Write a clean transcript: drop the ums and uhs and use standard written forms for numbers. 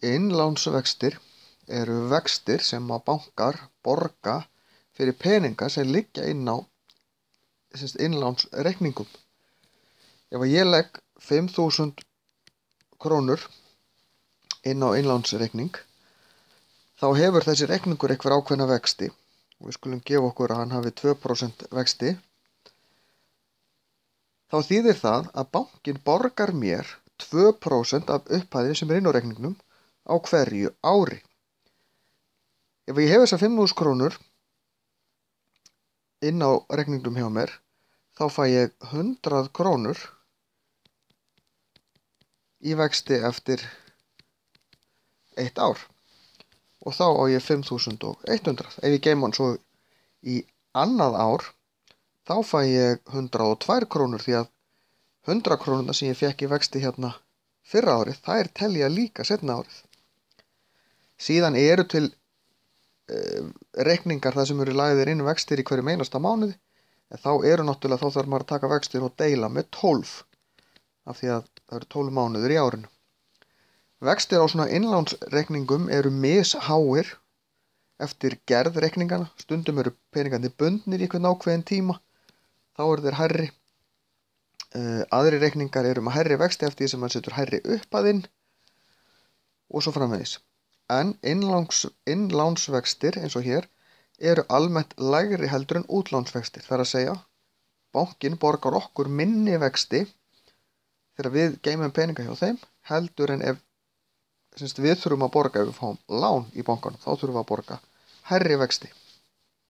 Innlánsvextir eru vextir sem að bankar borga fyrir peninga sem liggja inn á innlánsreikningum. Ef að ég legg 5.000 krónur inn á innlánsreikning, þá hefur þessi reikningur einhver ákveðna vexti og við skulum gefa okkur að hann hafi 2% vexti. Þá þýðir það að bankinn borgar mér 2% af upphæði sem inn á reikningnum á hverju ári. Ef ég hef þessar 5.000 krónur inn á reikningnum hjá mér, þá fæ ég 100 krónur í vexti eftir 1 ár og þá á ég 5.100. Ef ég geymi hann svo í annað ár, þá fæ ég 102 krónur því að 100 krónurnar sem ég fekk í vexti hérna fyrra árið, þær telja líka seinna árið. Síðan eru til reikningar þar sem eru lagðir inn vextir í hverjum einasta mánuði, en þá þarf maður að taka vextir og deila með 12 af því að það eru 12 mánuðir í árinu. Vextir á svona innlánsreikningum eru misháir eftir gerð reikningana. Stundum eru peningarnir bundnir í einhvern ákveðinn tíma, þá eru þeir hærri. Aðrir reikningar eru með hærri vexti eftir því sem maður setur hærri upphæðinn og svo framvegis. En innlánsvextir eins og hér eru almennt lægri heldur en útlánsvextir. Það er að segja, bankinn borgar okkur minni vexti þegar við geymum peninga hjá þeim heldur en ef við þurfum að borga ef við fáum lán í bankanum, þá þurfum við að borga hærri vexti.